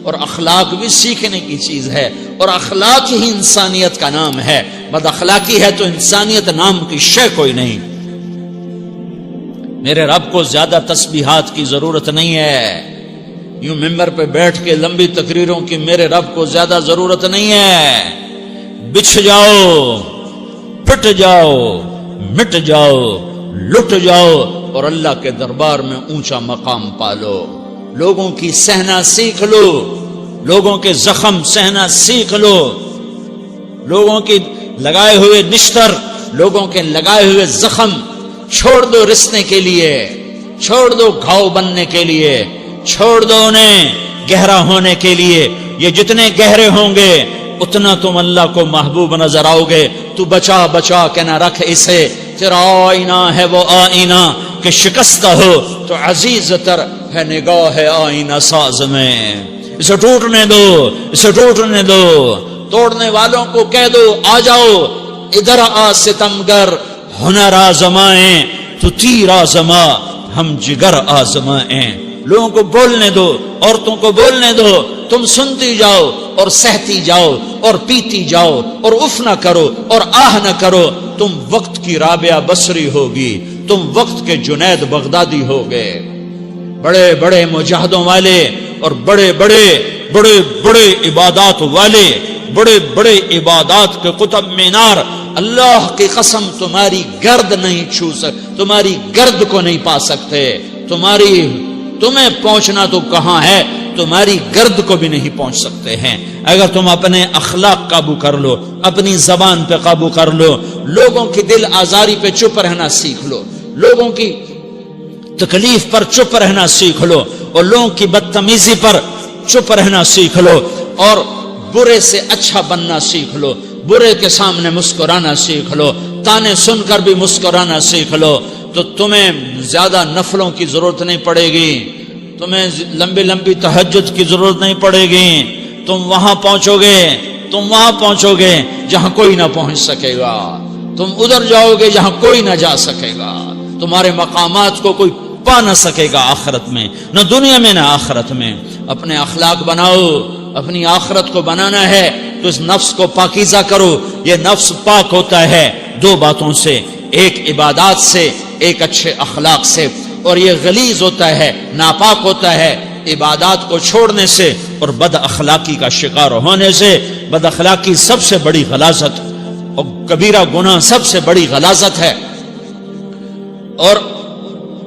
اور اخلاق بھی سیکھنے کی چیز ہے، اور اخلاق ہی انسانیت کا نام ہے۔ بد اخلاقی ہے تو انسانیت نام کی شے کوئی نہیں۔ میرے رب کو زیادہ تسبیحات کی ضرورت نہیں ہے، یوں ممبر پہ بیٹھ کے لمبی تقریروں کی میرے رب کو زیادہ ضرورت نہیں ہے۔ بچھ جاؤ، پٹ جاؤ، مٹ جاؤ، لٹ جاؤ اور اللہ کے دربار میں اونچا مقام پالو۔ لوگوں کی سہنا سیکھ لو، لوگوں کے زخم سہنا سیکھ لو، لوگوں کی لگائے ہوئے نشتر، لوگوں کے لگائے ہوئے زخم چھوڑ دو رسنے کے لیے، چھوڑ دو گھاؤ بننے کے لیے، چھوڑ دو انہیں گہرا ہونے کے لیے۔ یہ جتنے گہرے ہوں گے اتنا تم اللہ کو محبوب نظر آؤ گے۔ تو بچا بچا کے نہ رکھ اسے، تیرا آئینہ ہے وہ آئینہ کہ شکستہ ہو تو عزیز تر ہے نگاہ آئینہ ساز میں۔ اسے ٹوٹنے دو، اسے ٹوٹنے دو۔ توڑنے والوں کو کہہ دو آ جاؤ ادھر آ ستمگر، ہنر آزمائیں تو تیر آزما، ہم جگر آزمائیں۔ لوگوں کو بولنے دو، عورتوں کو بولنے دو، تم سنتی جاؤ اور سہتی جاؤ اور پیتی جاؤ اور اف نہ کرو اور آہ نہ کرو۔ تم وقت کی رابعہ بصری ہوگی، تم وقت کے جنید بغدادی ہوگے۔ بڑے بڑے مجاہدوں والے اور بڑے بڑے بڑے بڑے عبادات والے، بڑے بڑے عبادات کے قطب مینار، اللہ کی قسم تمہاری گرد نہیں چھو سکتے، تمہاری گرد کو نہیں پا سکتے۔ تمہیں پہنچنا تو کہاں ہے، تمہاری گرد کو بھی نہیں پہنچ سکتے ہیں۔ اگر تم اپنے اخلاق قابو کر لو، اپنی زبان پہ قابو کر لو، لوگوں کی دل آزاری پہ چپ رہنا سیکھ لو، لوگوں کی تکلیف پر چپ رہنا سیکھ لو، اور لوگوں کی بدتمیزی پر چپ رہنا سیکھ لو، اور برے سے اچھا بننا سیکھ لو، برے کے سامنے مسکرانا سیکھ لو، تانے سن کر بھی مسکرانا سیکھ لو، تو تمہیں زیادہ نفلوں کی ضرورت نہیں پڑے گی، تمہیں لمبی لمبی تہجد کی ضرورت نہیں پڑے گی۔ تم وہاں پہنچو گے جہاں کوئی نہ پہنچ سکے گا، تم ادھر جاؤ گے جہاں کوئی نہ جا سکے گا، تمہارے مقامات کو کوئی پا نہ سکے گا آخرت میں، نہ دنیا میں نہ آخرت میں۔ اپنے اخلاق بناؤ، اپنی آخرت کو بنانا ہے تو اس نفس کو پاکیزہ کرو۔ یہ نفس پاک ہوتا ہے دو باتوں سے، ایک عبادات سے، ایک اچھے اخلاق سے، اور یہ غلیظ ہوتا ہے، ناپاک ہوتا ہے عبادات کو چھوڑنے سے اور بد اخلاقی کا شکار ہونے سے۔ بد اخلاقی سب سے بڑی غلاظت اور کبیرہ گناہ سب سے بڑی غلاظت ہے، اور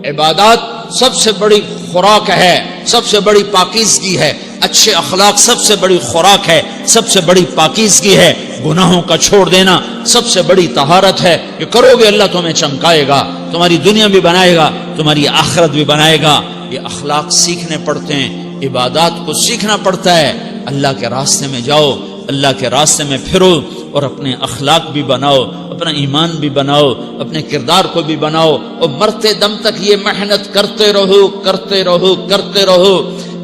عبادات سب سے بڑی خوراک ہے، سب سے بڑی پاکیزگی ہے۔ اچھے اخلاق سب سے بڑی خوراک ہے، سب سے بڑی پاکیزگی ہے۔ گناہوں کا چھوڑ دینا سب سے بڑی طہارت ہے۔ یہ کرو گے اللہ تمہیں چمکائے گا، تمہاری دنیا بھی بنائے گا، تمہاری آخرت بھی بنائے گا۔ یہ اخلاق سیکھنے پڑتے ہیں، عبادات کو سیکھنا پڑتا ہے۔ اللہ کے راستے میں جاؤ، اللہ کے راستے میں پھرو، اور اپنے اخلاق بھی بناؤ، اپنا ایمان بھی بناؤ، اپنے کردار کو بھی بناؤ، اور مرتے دم تک یہ محنت کرتے رہو کرتے رہو کرتے رہو۔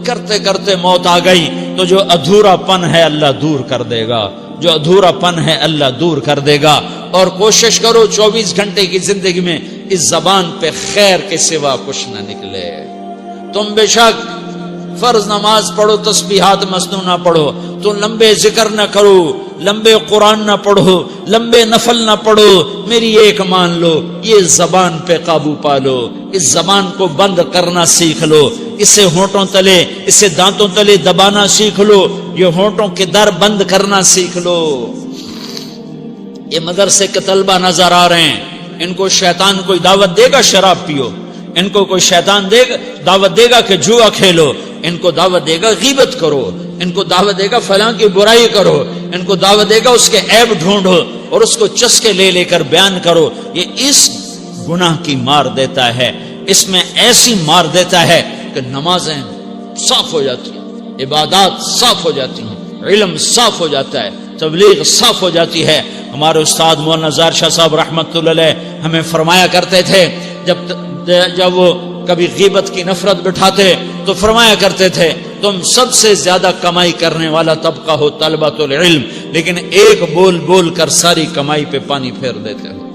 کرتے کرتے موت آ گئی تو جو ادھورا پن ہے اللہ دور کر دے گا، جو ادھورا پن ہے اللہ دور کر دے گا۔ اور کوشش کرو 24 گھنٹے کی زندگی میں اس زبان پہ خیر کے سوا کچھ نہ نکلے۔ تم بے شک فرض نماز پڑھو، تسبیحات مسنون نہ پڑھو، تو لمبے ذکر نہ کرو، لمبے قرآن نہ پڑھو، لمبے نفل نہ پڑھو، میری ایک مان لو، یہ زبان پہ قابو پالو، اس زبان کو بند کرنا سیکھ لو، اسے ہونٹوں تلے، اسے دانتوں تلے دبانا سیکھ لو، یہ ہونٹوں کے در بند کرنا سیکھ لو۔ یہ مدرسے کے طلبہ نظر آ رہے ہیں، ان کو شیطان کوئی دعوت دے گا شراب پیو، ان کو کوئی شیطان دعوت دے گا کہ جوا کھیلو، ان کو دعوت دے گا غیبت کرو، ان کو دعوت دے گا فلاں کی برائی کرو، ان کو دعوت دے گا اس کے عیب ڈھونڈو اور اس کو چسکے لے لے کر بیان کرو۔ یہ اس گناہ کی مار دیتا ہے، اس میں ایسی مار دیتا ہے کہ نمازیں صاف ہو جاتی ہیں، عبادات صاف ہو جاتی ہیں، علم صاف ہو جاتا ہے، تبلیغ صاف ہو جاتی ہے۔ ہمارے استاد مولانا زار شاہ صاحب رحمۃ اللہ علیہ ہمیں فرمایا کرتے تھے، جب وہ کبھی غیبت کی نفرت بٹھاتے تو فرمایا کرتے تھے تم سب سے زیادہ کمائی کرنے والا طبقہ ہو طلبۃ العلم، لیکن ایک بول بول کر ساری کمائی پہ پانی پھیر دیتے ہو۔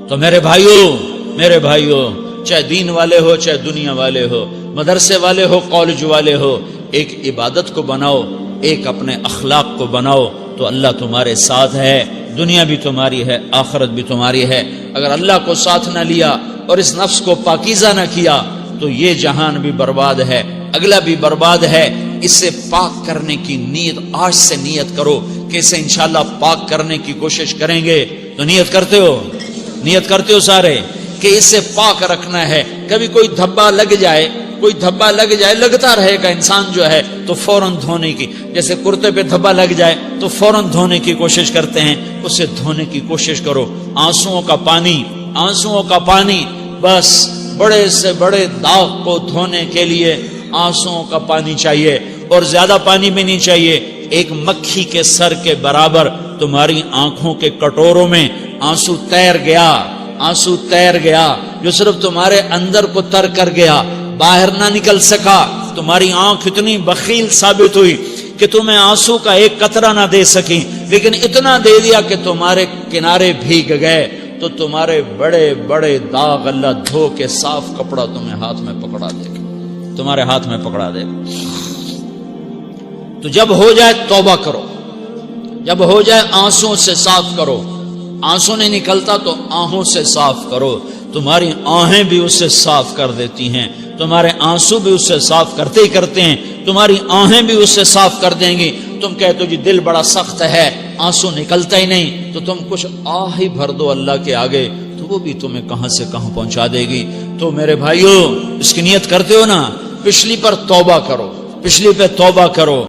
تو میرے بھائیوں چاہے دین والے ہو چاہے دنیا والے ہو، مدرسے والے ہو کالج والے ہو، ایک عبادت کو بناؤ، ایک اپنے اخلاق کو بناؤ، تو اللہ تمہارے ساتھ ہے، دنیا بھی تمہاری ہے، آخرت بھی تمہاری ہے۔ اگر اللہ کو ساتھ نہ لیا اور اس نفس کو پاکیزہ نہ کیا تو یہ جہان بھی برباد ہے، اگلا بھی برباد ہے۔ اسے پاک کرنے کی نیت آج سے نیت کرو کہ اسے انشاءاللہ پاک کرنے کی کوشش کریں گے۔ تو نیت کرتے ہو سارے کہ اسے پاک رکھنا ہے۔ کبھی کوئی دھبا لگ جائے، لگتا رہے گا انسان جو ہے تو فوراً دھونے کی، جیسے کرتے پہ دھبا لگ جائے تو فوراً دھونے کی کوشش کرتے ہیں، اسے دھونے کی کوشش کرو۔ آنسوؤں کا پانی بس بڑے سے بڑے داغ کو دھونے کے لیے آنسوؤں کا پانی چاہیے، اور زیادہ پانی بھی نہیں چاہیے۔ ایک مکھی کے سر کے برابر تمہاری آنکھوں کے کٹوروں میں آنسو تیر گیا جو صرف تمہارے اندر کو تر کر گیا، باہر نہ نکل سکا۔ تمہاری آنکھ اتنی بخیل ثابت ہوئی کہ تمہیں آنسو کا ایک قطرہ نہ دے سکی، لیکن اتنا دے دیا کہ تمہارے کنارے بھیگ گئے۔ تو تمہارے بڑے بڑے داغ اللہ دھو کے صاف کپڑا تمہیں ہاتھ میں پکڑا دے گا، تمہارے ہاتھ میں پکڑا دے گا۔ تو جب ہو جائے توبہ کرو، جب ہو جائے آنسوں سے صاف کرو۔ آنسو نہیں نکلتا تو آہوں سے صاف کرو، تمہاری آہیں بھی اسے صاف کر دیتی ہیں، تمہارے آنسو بھی اسے صاف کرتے ہی کرتے ہیں، تمہاری آہیں بھی اسے صاف کر دیں گی۔ تم کہتے ہو جی دل بڑا سخت ہے، آنسو نکلتا ہی نہیں، تو تم کچھ آہ ہی بھر دو اللہ کے آگے، تو وہ بھی تمہیں کہاں سے کہاں پہنچا دے گی۔ تو میرے بھائیو، اس کی نیت کرتے ہو نا، پچھلی پر توبہ کرو، پچھلی پہ توبہ کرو۔